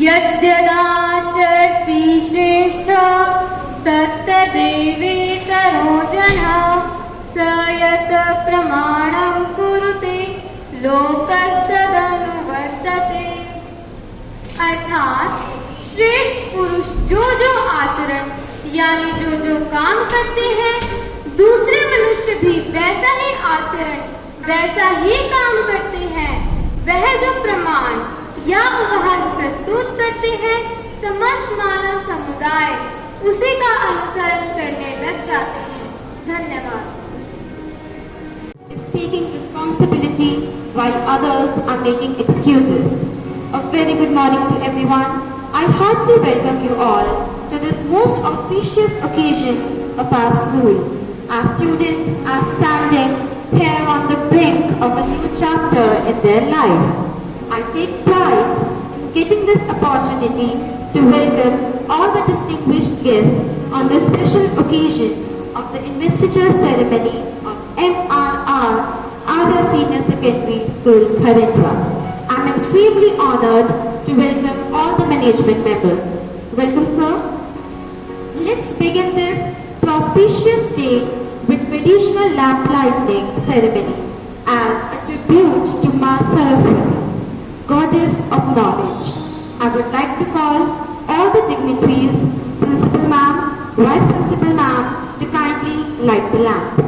यद्यदाचरति श्रेष्ठ तत्तदेवेतरो जनः स यत् प्रमाणं कुरुते लोकस्तदनुवर्तते। अर्थात श्रेष्ठ पुरुष जो आचरण यानी जो काम करते हैं, दूसरे मनुष्य भी वैसा ही आचरण वैसा ही काम करते हैं। वह जो प्रमाण या उदाहरण प्रस्तुत करते हैं, समस्त मानव समुदाय उसी का अनुसरण करने लग जाते हैं। धन्यवाद। Is taking responsibility while others are making excuses. A very good morning to everyone. I heartily welcome you all to this most auspicious occasion of our school. Our students are standing here on the brink of a new chapter in their life. I take pride in getting this opportunity to welcome all the distinguished guests on this special occasion of the investiture ceremony of MRR Ada Senior Secondary School, Kharandwa. I am extremely honored to welcome all the management members. Welcome, sir. Let's begin this auspicious day with traditional lamp lighting ceremony as a tribute to Ma Saraswati, goddess of knowledge. I would like to call all the dignitaries, Principal Ma'am, Vice Principal Ma'am, to kindly light the lamp.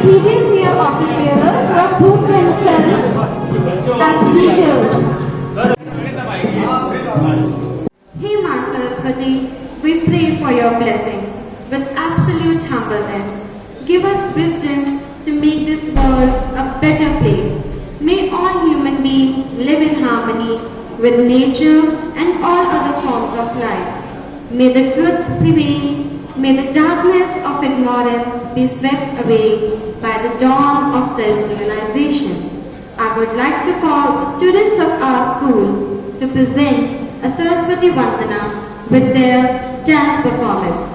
previous year office bearers who have proved themselves as leaders. Hey Ma Saraswati, we pray for your blessings with absolute humbleness. Give us wisdom to make this world a better place. May all human beings live in harmony with nature and all other forms of life. May the truth prevail. May the darkness of ignorance be swept away by the dawn of self-realization. I would like to call the students of our school to present a Saraswati Vandana with their dance performance.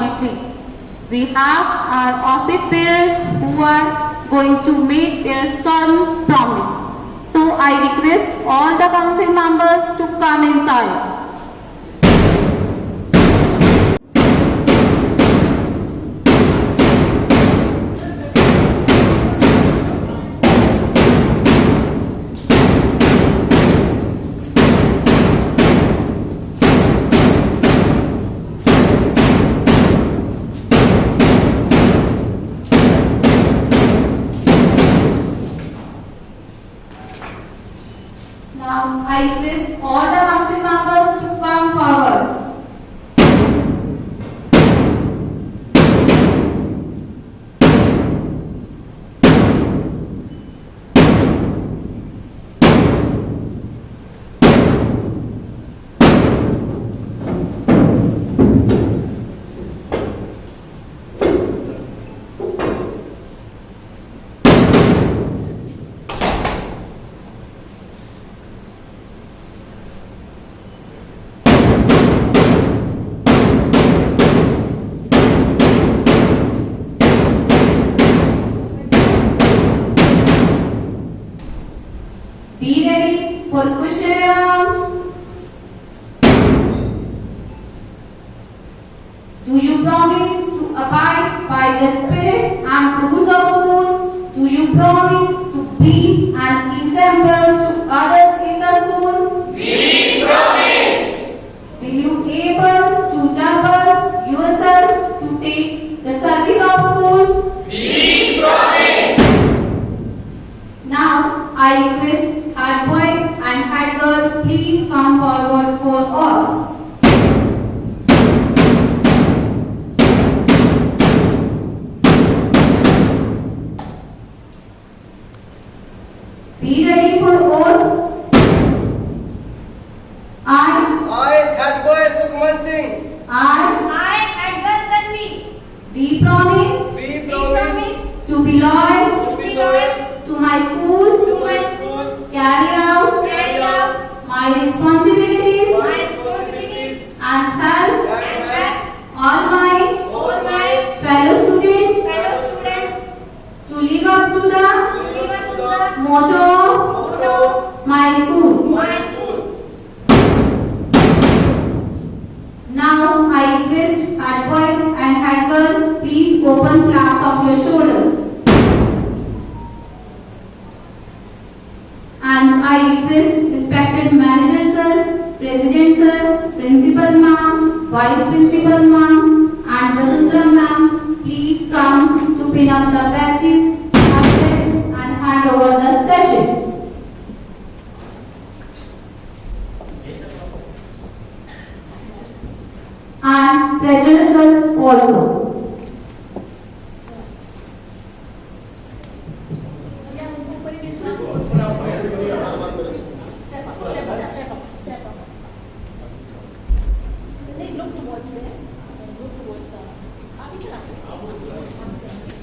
2023. We have our office bearers who are going to make their solemn promise. So I request all the council members to come inside. Now I request all the council members to come forward. Be ready for question round. Do you promise to abide by the spirit and rules of school? Do you promise to be an example to others in the school? We promise. Will you able to double yourself to take the service of school? We promise. Now I request head boy and head girl, please come forward for all. Be ready for oath. I, head boy Sukhman Singh, I, Edgar Tanvi, we promise we promise to be loyal to be loyal to my school, to my school, carry out carry out my responsibilities my responsibilities, and help and help all my fellow students fellow students to live up to the live up to the motto motto of my school. my school. Now I request head boy and head girl, please open flaps of your shoulders. And I request respected manager sir, president sir, principal ma'am, vice principal ma'am and Vasundhara ma'am, please come to pin up the badges and hand over the session. And treasurers also. Look towards there. Look towards the.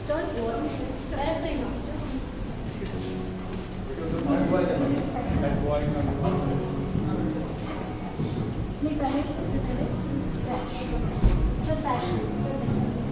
Turn towards it. ऐसे ही. नहीं पहले सबसे पहले sir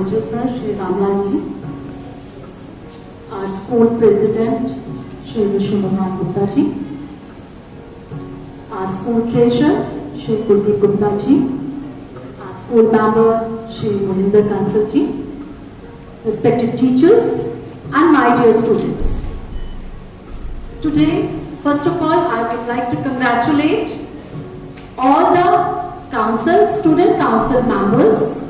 manager sir, Shri Ramlal ji, our school president, Shri Vishwanath Gupta ji, our school treasurer, Shri Kuldeep Gupta ji, our school member, Shri Moninder Kansal ji, respected teachers and my dear students. Today, first of all, I would like to congratulate all the student council members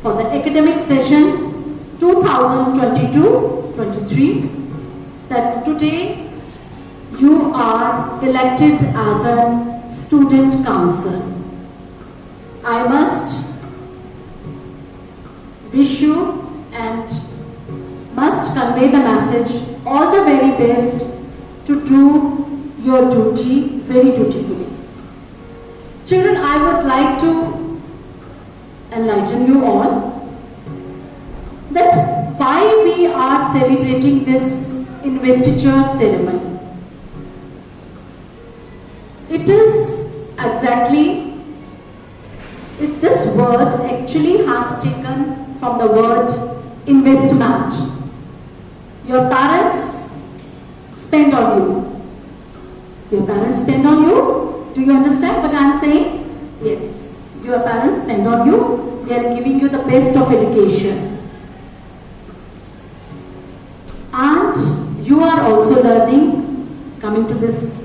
for the academic session 2022-23, that today you are elected as a student council. I must wish you and must convey the message all the very best to do your duty very dutifully. Children, I would like to enlighten you all that why we are celebrating this investiture ceremony. It is exactly, this word actually has taken from the word investment. Your parents spend on you. Your parents spend on you. Do you understand what I am saying? Yes. Your parents spend on you. They are giving you the best of education. And you are also learning, coming to this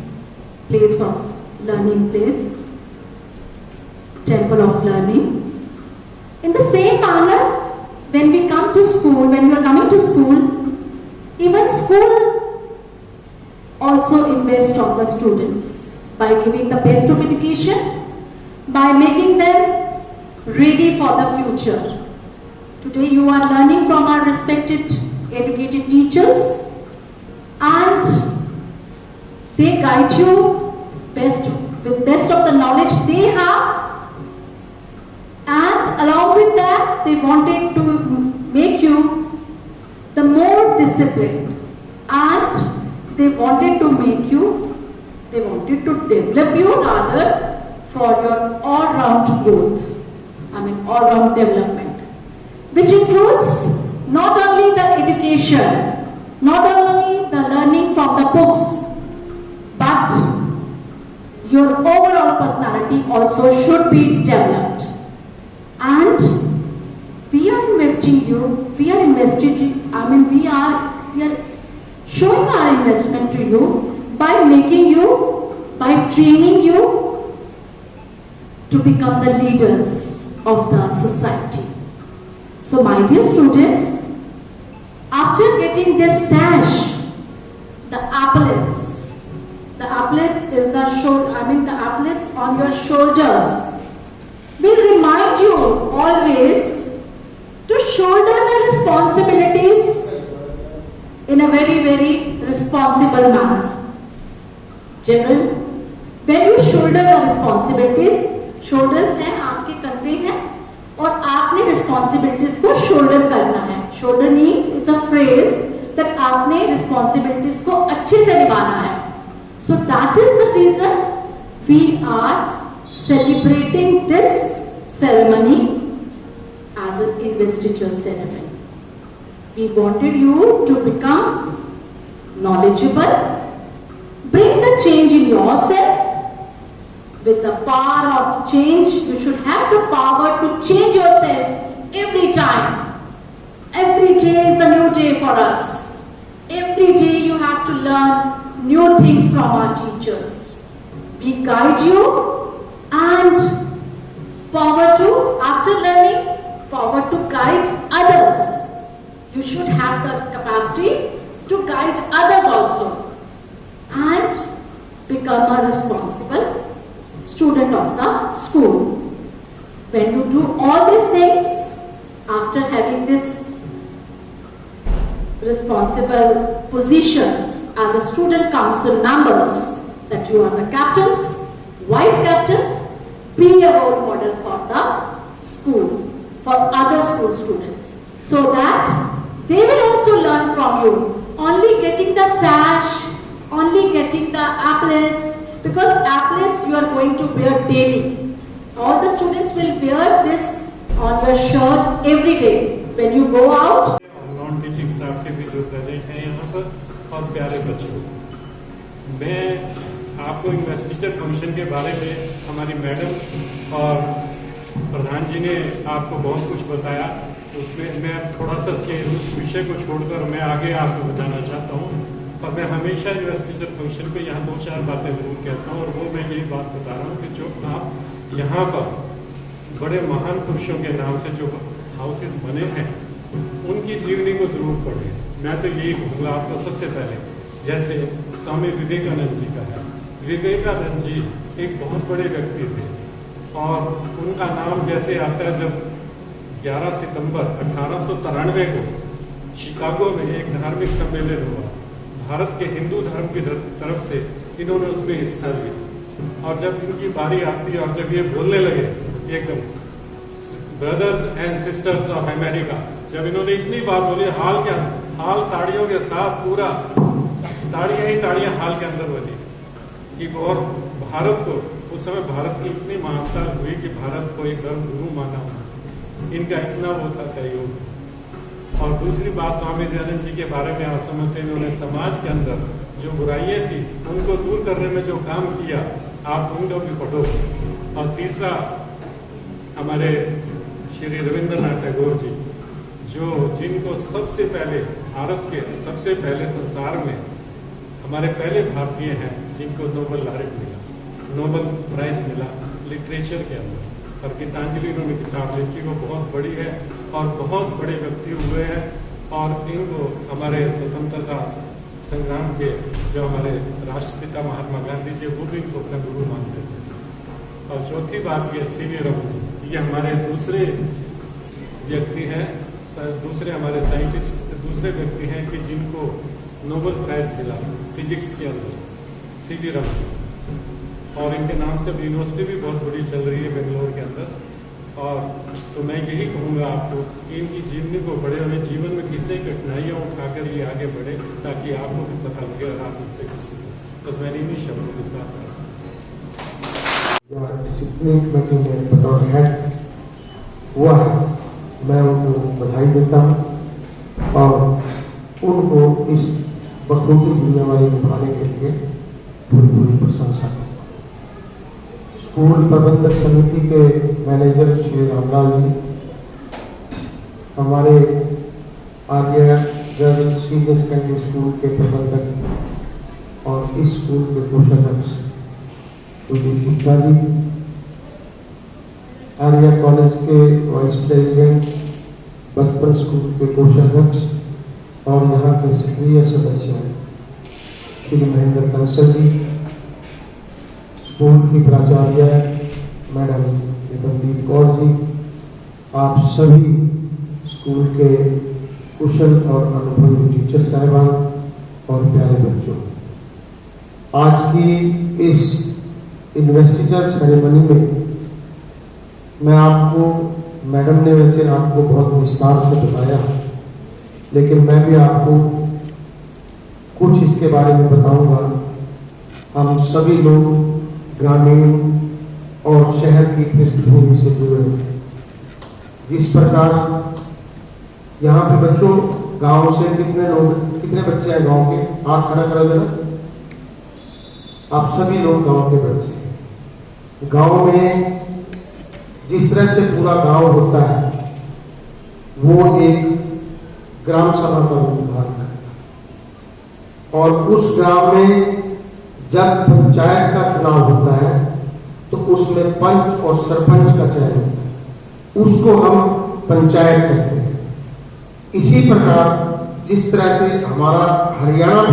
place of learning place, temple of learning. In the same manner, when we come to school, when we are coming to school, even school also invest on the students by giving the best of education, by making them ready for the future. Today you are learning from our respected educated teachers, and they guide you with best of the knowledge they have, and along with that they wanted to make you the more disciplined, and they wanted to develop you rather for your all-round growth, all-round development, which includes not only the education, not only the learning from the books, but your overall personality also should be developed. And we are showing our investment to you by training you to become the leaders of the society. So my dear students, after getting this sash, the epaulets is the epaulets on your shoulders will remind you always to shoulder the responsibilities in a very, very responsible manner. Children, when you shoulder the responsibilities, shoulders हैं आपके कंधे हैं और आपने responsibilities को shoulder करना है. Shoulder means it's a phrase that आपने responsibilities को अच्छे से निभाना है. So that is the reason we are celebrating this ceremony as an investiture ceremony. We wanted you to become knowledgeable, bring the change in yourself. With the power of change, you should have the power to change yourself every time. Every day is the new day for us. Every day you have to learn new things from our teachers. We guide you, and after learning, power to guide others. You should have the capacity to guide others also and become a responsible student of the school. When you do all these things, after having this responsible positions as a student council members, that you are the captains, vice captains, be a role model for the school, for other school students, so that they will also learn from you. Only getting the sash, only getting the epaulets, because epaulets you are going to wear daily. All the students will wear this on your shirt every day. when you go out. और non teaching staff के भी जो present हैं यहाँ पर और प्यारे बच्चों, मैं आपको इन्वेस्टिचर फंक्शन के बारे में हमारी मैडम और प्रधान जी ने आपको बहुत कुछ बताया। उसमें मैं थोड़ा सा उस विषय को छोड़कर मैं आगे आपको बताना चाहता हूँ। और मैं हमेशा इन्वेस्टिचर फंक्शन पे यहाँ 2-4 बातें जरूर कहता हूँ, और वो मैं यही बात बता रहा हूँ कि जो आप यहाँ पर बड़े महान पुरुषों के नाम से जो हाउसेस बने हैं उनकी जीवनी को जरूर पढ़ें। मैं तो यही कहूँगा आपको सबसे पहले, जैसे स्वामी विवेकानंद जी का है। विवेकानंद जी एक बहुत बड़े व्यक्ति थे और उनका नाम जैसे आता है जब 11 सितंबर 1893 को शिकागो में एक धार्मिक सम्मेलन हुआ, भारत के हिंदू धर्म की तरफ से इन्होंने उसमें हिस्सा लिया। और जब इनकी बारी आती है और जब ये बोलने लगे एकदम brothers and sisters of America, जब इन्होंने इतनी बात बोली, हाल ताड़ियों के साथ पूरा ताड़ियां ही ताड़ियां हाल के अंदर बजी कि और भारत को उस समय भारत की इतनी महानता हुई कि भारत को एक धर्म गुरु माना हुआ, इनका इतना वो था सहयोग। और दूसरी बात, स्वामी दयानंद जी के बारे में आप समझते हैं, इन्होंने समाज के अंदर जो बुराइयां थी उनको दूर करने में जो काम किया, आप उनको भी पढ़ो। और तीसरा, हमारे श्री रविंद्रनाथ टैगोर जी, जिनको सबसे पहले भारत के सबसे पहले संसार में हमारे पहले भारतीय हैं जिनको नोबेल लॉरेट मिला, नोबेल प्राइज मिला लिटरेचर के अंदर। और गीतांजलि उन्होंने किताब लिखी, वो बहुत बड़ी है और बहुत बड़े व्यक्ति हुए हैं। और इनको हमारे स्वतंत्रता संग्राम के जो हमारे राष्ट्रपिता महात्मा गांधी जी, वो भी इनको अपना गुरु मानते थे। और चौथी बात ये सीवी रमन, ये हमारे दूसरे व्यक्ति हैं, दूसरे हमारे साइंटिस्ट, दूसरे व्यक्ति हैं कि जिनको नोबेल प्राइज मिला फिजिक्स के अंदर, सीवी रमन। और इनके नाम से यूनिवर्सिटी भी बहुत बड़ी चल रही है बेंगलोर के अंदर। और तो मैं यही कहूँगा आपको कि इनकी जीवनी को पढ़े, हमें जीवन में किसी कठिनाइयाँ उठाकर ये आगे बढ़े ताकि आपको भी पता लगे और आप इनसे कुछ सीखें। तो मैंने इन्हीं शब्दों के साथ डिसिप्लिन कमेटी में बतौर हेड हुआ है, मैं उनको बधाई देता हूँ और उनको इस बखूबी जिम्मेवारी निभाने के लिए पूरी प्रशंसा करता हूँ। स्कूल प्रबंधक समिति के मैनेजर श्री रामलाल जी, हमारे आर्य गर्ल सीनियर सेकेंडरी स्कूल के प्रबंधक और इस स्कूल के कोषाध्यक्ष गुप्ता जी, आर्या कॉलेज के वाइस प्रेसिडेंट, बचपन स्कूल के कोषाध्यक्ष और यहाँ के सक्रिय सदस्य श्री महेंद्र कंसल जी, स्कूल की प्राचार्य मैडम निबंदीप कौर जी, आप सभी स्कूल के कुशल और अनुभवी टीचर साहिबान और प्यारे बच्चों, आज की इस इन्वेस्टिचर सेरेमनी में मैं आपको, मैडम ने वैसे आपको बहुत विस्तार से बताया, लेकिन मैं भी आपको कुछ इसके बारे में बताऊंगा। हम सभी लोग ग्रामीण और शहर की पृष्ठभूमि से जुड़े हैं। जिस प्रकार यहाँ पे बच्चों, गांव से कितने बच्चे हैं गांव के? हाथ खड़ा करो जरा। आप सभी लोग गांव के बच्चे हैं। गांव में जिस तरह से पूरा गांव होता है वो एक ग्राम सभा का रूप धारण करता है, और उस ग्राम में जब पंचायत का चुनाव होता है तो उसमें पंच और सरपंच का चयन होता है, उसको हम पंचायत कहते हैं। इसी प्रकार जिस तरह से हमारा हरियाणा